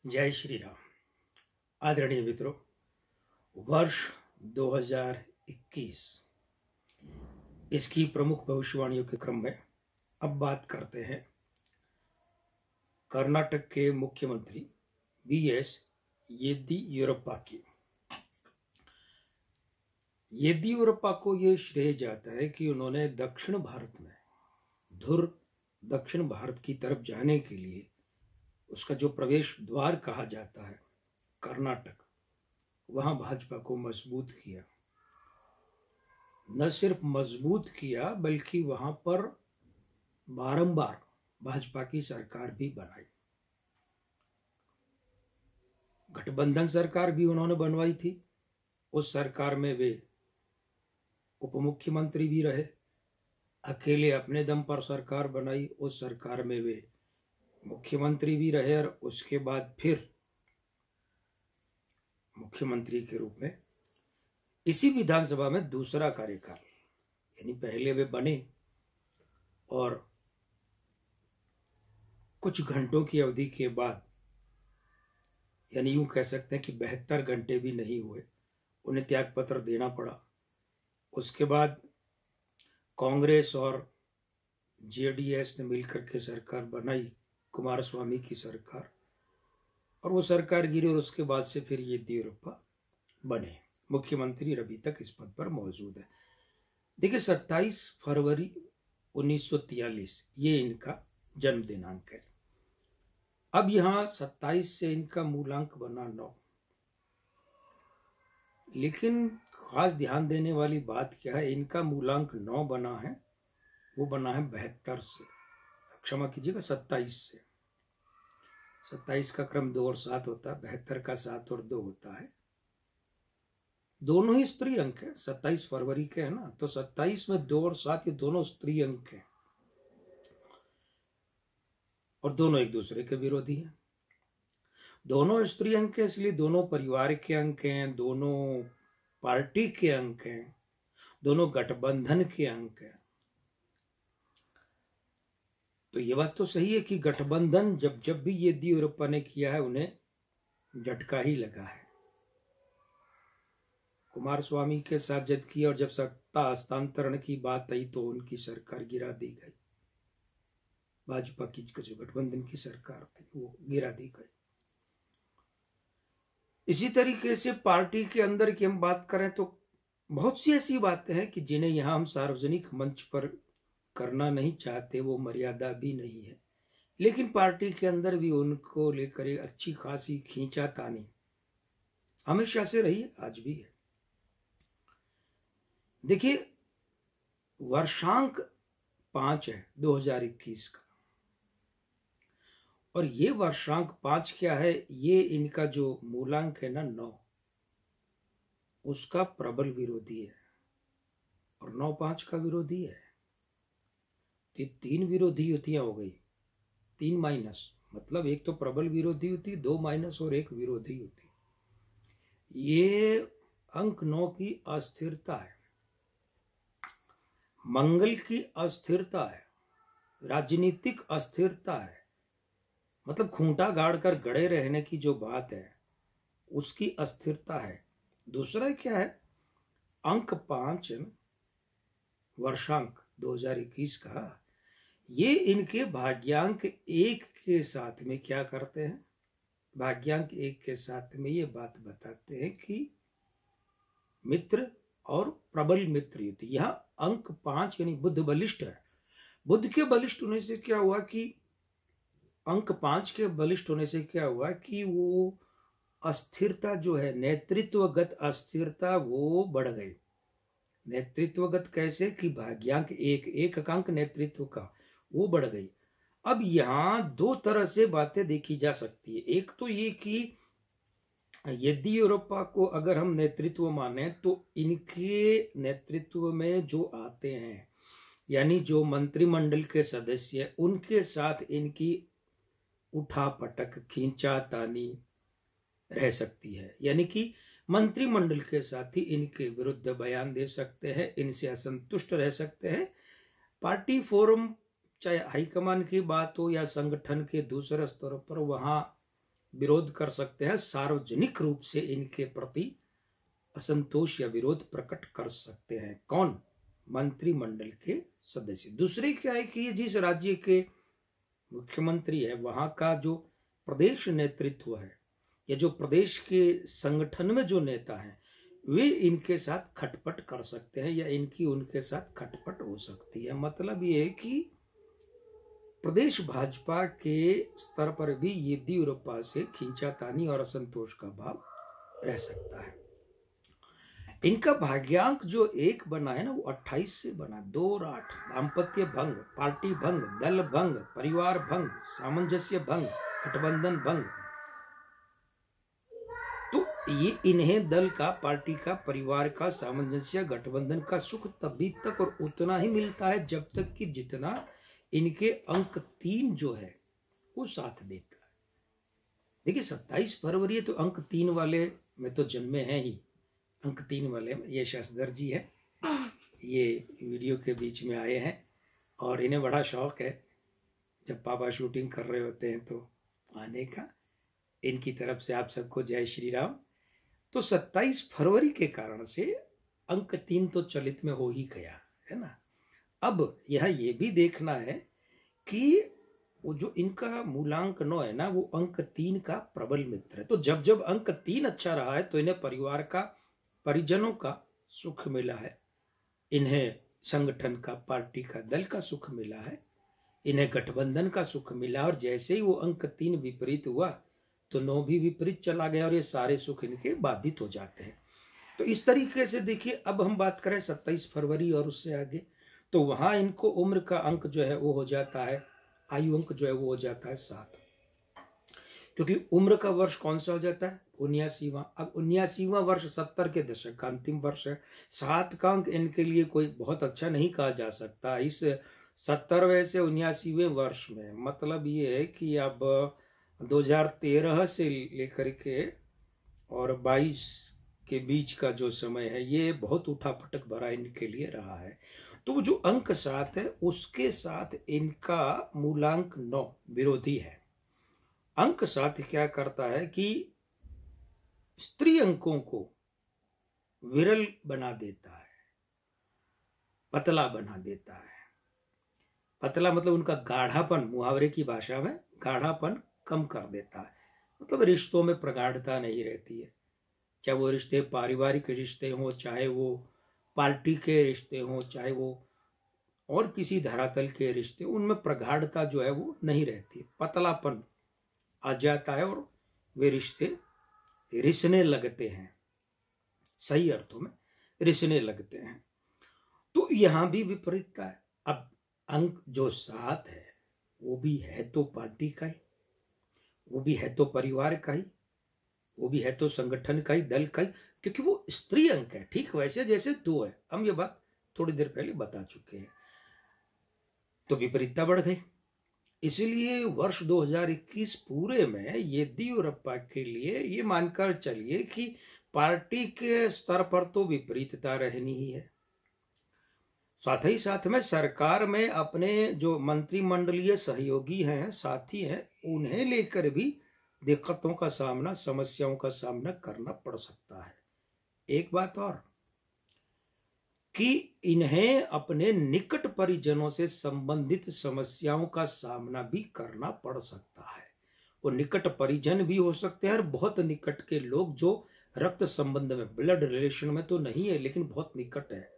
जय श्री राम। आदरणीय मित्रों, वर्ष 2021 इसकी प्रमुख भविष्यवाणियों के क्रम में अब बात करते हैं कर्नाटक के मुख्यमंत्री बीएस येदियुरप्पा की। येदियुरप्पा को यह श्रेय जाता है कि उन्होंने दक्षिण भारत की तरफ जाने के लिए उसका जो प्रवेश द्वार कहा जाता है कर्नाटक, वहां भाजपा को मजबूत किया। न सिर्फ मजबूत किया बल्कि वहां पर बारंबार भाजपा की सरकार भी बनाई। गठबंधन सरकार भी उन्होंने बनवाई थी। उस सरकार में वे उप मुख्यमंत्री भी रहे। अकेले अपने दम पर सरकार बनाई, उस सरकार में वे मुख्यमंत्री भी रहे और उसके बाद फिर मुख्यमंत्री के रूप में इसी विधानसभा में दूसरा कार्यकाल, यानी पहले वे बने और कुछ घंटों की अवधि के बाद, यानी यूं कह सकते हैं कि 72 घंटे भी नहीं हुए, उन्हें त्यागपत्र देना पड़ा। उसके बाद कांग्रेस और जेडीएस ने मिलकर के सरकार बनाई, कुमारस्वामी की सरकार, और वो सरकार गिरी और उसके बाद से फिर येदियुरप्पा बने मुख्यमंत्री। अभी तक इस पद पर मौजूद है। देखिए, 27 फरवरी 1943 ये इनका जन्म दिनांक है। अब यहां 27 से इनका मूलांक बना 9, लेकिन खास ध्यान देने वाली बात क्या है, इनका मूलांक 9 बना है, वो बना है 72 से, क्षमा कीजिएगा 27 से। 27 का क्रम 2 और 7 होता है, 72 का 7 और 2 होता है। दोनों ही स्त्री अंक है, 27 फरवरी के है ना, तो 27 में 2 और 7 ये दोनों स्त्री अंक हैं और दोनों एक दूसरे के विरोधी हैं। दोनों स्त्री अंक है, इसलिए दोनों परिवार के अंक हैं, दोनों पार्टी के अंक हैं, दोनों गठबंधन के अंक हैं। तो ये बात तो सही है कि गठबंधन जब भी येदियुरप्पा ने किया है उन्हें झटका ही लगा है। कुमारस्वामी के साथ जब किया और जब सत्ता हस्तांतरण की बात आई तो उनकी सरकार गिरा दी गई। भाजपा की जो गठबंधन की सरकार थी वो गिरा दी गई। इसी तरीके से पार्टी के अंदर की हम बात करें तो बहुत सी ऐसी बातें हैं कि जिन्हें यहां हम सार्वजनिक मंच पर करना नहीं चाहते, वो मर्यादा भी नहीं है, लेकिन पार्टी के अंदर भी उनको लेकर एक अच्छी खासी खींचातानी हमेशा से रही है, आज भी है। देखिए, वर्षांक 5 है 2021 का, और ये वर्षांक 5 क्या है, ये इनका जो मूलांक है ना 9, उसका प्रबल विरोधी है और 9-5 का विरोधी है। ये 3 विरोधी युतियां हो गई, 3 माइनस, मतलब एक तो प्रबल विरोधी युति, 2 माइनस और 1 विरोधी युति। ये अंक 9 की अस्थिरता है, मंगल की अस्थिरता है, राजनीतिक अस्थिरता है, मतलब खूंटा गाड़ कर गड़े रहने की जो बात है उसकी अस्थिरता है। दूसरा क्या है, अंक 5 वर्षांक 2021 का, ये इनके भाग्यांक 1 के साथ में क्या करते हैं, भाग्यांक 1 के साथ में ये बात बताते हैं कि मित्र और प्रबल मित्र युति। यहां अंक 5 यानी बुध बलिष्ठ है। बुध के बलिष्ठ होने से क्या हुआ कि अंक 5 के बलिष्ठ होने से क्या हुआ कि वो अस्थिरता जो है, नेतृत्वगत अस्थिरता, वो बढ़ गई। नेतृत्वगत कैसे कि भाग्यांक 1 का अंक नेतृत्व का, वो बढ़ गई। अब यहां 2 तरह से बातें देखी जा सकती है। एक तो ये कि येदियुरप्पा को अगर हम नेतृत्व माने तो इनके नेतृत्व में जो आते हैं, यानी जो मंत्रिमंडल के सदस्य, उनके साथ इनकी उठापटक, खींचातानी रह सकती है, यानी कि मंत्रिमंडल के साथ ही इनके विरुद्ध बयान दे सकते हैं, इनसे असंतुष्ट रह सकते हैं। पार्टी फोरम, चाहे हाईकमान की बात हो या संगठन के दूसरे स्तर पर, वहां विरोध कर सकते हैं, सार्वजनिक रूप से इनके प्रति असंतोष या विरोध प्रकट कर सकते हैं। कौन? मंत्रिमंडल के सदस्य। दूसरे क्या है कि जिस राज्य के मुख्यमंत्री है वहां का जो प्रदेश नेतृत्व है या जो प्रदेश के संगठन में जो नेता हैं वे इनके साथ खटपट कर सकते हैं या इनकी उनके साथ खटपट हो सकती है। मतलब ये है कि प्रदेश भाजपा के स्तर पर भी येदियुरप्पा से खींचातानी और असंतोष का भाव रह सकता है। इनका भाग्यांक जो एक बना है ना वो 28 से बना, 2 और 8, दाम्पत्य भंग, पार्टी भंग, दल भंग, परिवार भंग, सामंजस्य भंग, गठबंधन भंग। तो ये इन्हें दल का, पार्टी का, परिवार का, सामंजस्य, गठबंधन का सुख तभी तक और उतना ही मिलता है जब तक कि जितना इनके अंक 3 जो है वो साथ देता है। देखिए 27 फरवरी है तो अंक 3 वाले में तो जन्मे हैं ही। अंक 3 वाले में ये शशधर जी है, ये वीडियो के बीच में आए हैं और इन्हें बड़ा शौक है जब पापा शूटिंग कर रहे होते हैं तो आने का। इनकी तरफ से आप सबको जय श्री राम। तो 27 फरवरी के कारण से अंक 3 तो चलित में हो ही गया है ना। अब यह ये भी देखना है कि वो जो इनका मूलांक 9 है ना वो अंक 3 का प्रबल मित्र है। तो जब जब अंक 3 अच्छा रहा है तो इन्हें परिवार का, परिजनों का सुख मिला है, इन्हें संगठन का, पार्टी का, दल का सुख मिला है, इन्हें गठबंधन का सुख मिला। और जैसे ही वो अंक 3 विपरीत हुआ तो 9 भी विपरीत चला गया और ये सारे सुख इनके बाधित हो जाते हैं। तो इस तरीके से देखिए, अब हम बात करें 27 फरवरी और उससे आगे, तो वहां इनको उम्र का अंक जो है वो हो जाता है, आयु अंक जो है वो हो जाता है 7, क्योंकि उम्र का वर्ष कौन सा हो जाता है? 79वां। अब 79वां वर्ष 70 के दशक का अंतिम वर्ष है। 7 का अंक इनके लिए कोई बहुत अच्छा नहीं कहा जा सकता इस 70वें से 79वें वर्ष में। मतलब ये है कि अब 2013 से लेकर के और 22 के बीच का जो समय है ये बहुत उठापटक भरा इनके लिए रहा है। तो जो अंक 7 है उसके साथ इनका मूलांक 9 विरोधी है। अंक 7 क्या करता है कि स्त्री अंकों को विरल बना देता है, पतला बना देता है। पतला मतलब उनका गाढ़ापन, मुहावरे की भाषा में गाढ़ापन कम कर देता है। मतलब रिश्तों में प्रगाढ़ता नहीं रहती है, चाहे वो रिश्ते पारिवारिक रिश्ते हों, चाहे वो पार्टी के रिश्ते हों, चाहे वो और किसी धरातल के रिश्ते, उनमें प्रगाढ़ता जो है वो नहीं रहती, पतलापन आ जाता है और वे रिश्ते रिसने लगते हैं, सही अर्थों में रिसने लगते हैं। तो यहां भी विपरीतता है। अब अंक जो 7 है वो भी है तो पार्टी का ही, वो भी है तो परिवार का ही, वो भी है तो संगठन का ही, दल का ही, क्योंकि वो स्त्री अंक है। ठीक वैसे जैसे 2 है, हम ये बात थोड़ी देर पहले बता चुके हैं। तो विपरीतता बढ़ गई। इसलिए वर्ष 2021 पूरे में येदियुरप्पा के लिए ये मानकर चलिए कि पार्टी के स्तर पर तो विपरीतता रहनी ही है। साथ ही साथ में सरकार में अपने जो मंत्रिमंडलीय सहयोगी हैं, साथी हैं, उन्हें लेकर भी दिक्कतों का सामना, समस्याओं का सामना करना पड़ सकता है। एक बात और कि इन्हें अपने निकट परिजनों से संबंधित समस्याओं का सामना भी करना पड़ सकता है। वो निकट परिजन भी हो सकते हैं और बहुत निकट के लोग जो रक्त संबंध में, ब्लड रिलेशन में तो नहीं है लेकिन बहुत निकट है।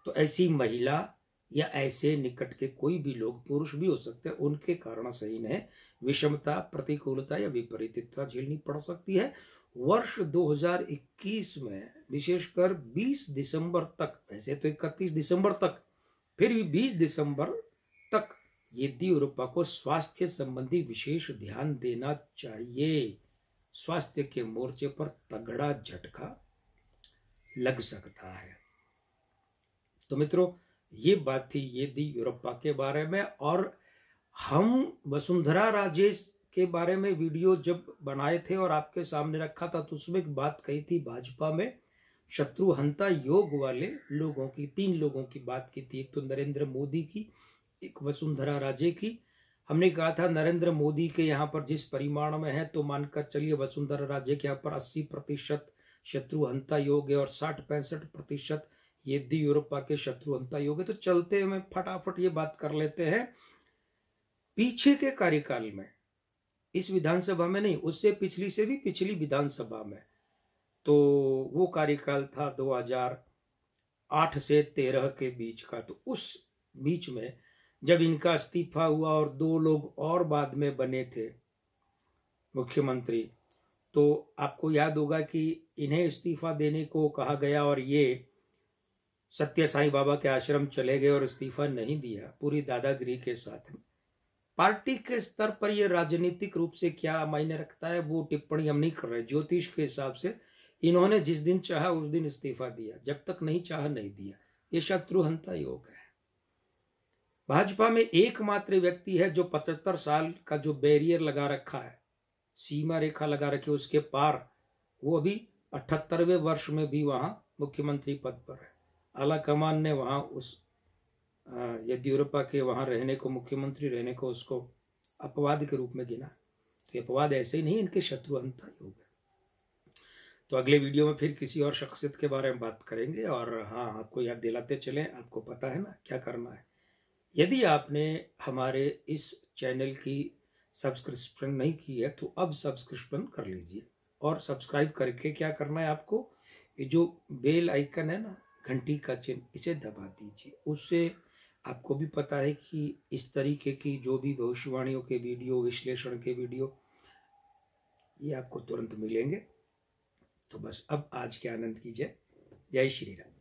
तो ऐसी महिला या ऐसे निकट के कोई भी लोग, पुरुष भी हो सकते हैं, उनके कारण से इन्हें विषमता, प्रतिकूलता या विपरीतता झेलनी पड़ सकती है। वर्ष 2021 में विशेषकर 20 दिसंबर तक, वैसे तो 31 दिसंबर तक, फिर भी 20 दिसंबर तक येदियुरप्पा को स्वास्थ्य संबंधी विशेष ध्यान देना चाहिए। स्वास्थ्य के मोर्चे पर तगड़ा झटका लग सकता है। तो मित्रों, ये बात थी येदियुरप्पा के बारे में। और हम वसुंधरा राजे के बारे में वीडियो जब बनाए थे और आपके सामने रखा था तो उसमें एक बात कही थी, भाजपा में शत्रुहंता योग वाले लोगों की, 3 लोगों की बात की थी। एक तो नरेंद्र मोदी की, एक वसुंधरा राजे की हमने कहा था नरेंद्र मोदी के यहाँ पर जिस परिमाण में है तो मानकर चलिए वसुंधरा राजे के यहाँ पर 80% शत्रुहंता योग है और 60-65% येदियुरप्पा के शत्रुहंता योग है। तो चलते हुए फटाफट ये बात कर लेते हैं, पीछे के कार्यकाल में, इस विधानसभा में नहीं, उससे पिछली से भी पिछली विधानसभा में, तो वो कार्यकाल था 2008 से 13 के बीच का। तो उस बीच में जब इनका इस्तीफा हुआ और 2 लोग और बाद में बने थे मुख्यमंत्री, तो आपको याद होगा कि इन्हें इस्तीफा देने को कहा गया और ये सत्य साईं बाबा के आश्रम चले गए और इस्तीफा नहीं दिया, पूरी दादागिरी के साथ में। पार्टी के स्तर पर यह राजनीतिक रूप से क्या मायने रखता है वो टिप्पणी हम नहीं कर रहे। ज्योतिष के हिसाब से इन्होंने जिस दिन चाहा उस दिन इस्तीफा दिया, जब तक नहीं चाहा नहीं दिया। ये शत्रुहंता योग है। भाजपा में एकमात्र व्यक्ति है जो 75 साल का जो बैरियर लगा रखा है, सीमा रेखा लगा रखी है, उसके पार, वो अभी 78वें वर्ष में भी वहां मुख्यमंत्री पद पर है। आला कमान ने वहां उस येदियुरप्पा के वहां रहने को, मुख्यमंत्री रहने को, उसको अपवाद के रूप में गिना। तो अपवाद ऐसे ही नहीं, इनके शत्रुहंता योग है। तो अगले वीडियो में फिर किसी और शख्सियत के बारे में बात करेंगे। और हाँ, आपको याद दिलाते चलें, आपको पता है ना क्या करना है। यदि आपने हमारे इस चैनल की सब्सक्रिप्शन नहीं की है तो अब सब्सक्रिप्शन कर लीजिए, और सब्सक्राइब करके क्या करना है आपको, ये जो बेल आइकन है ना, घंटी का चिन्ह, इसे दबा दीजिए। उससे आपको भी पता है कि इस तरीके की जो भी भविष्यवाणियों के वीडियो, विश्लेषण के वीडियो, ये आपको तुरंत मिलेंगे। तो बस अब आज के आनंद कीजिए। जय श्री राम।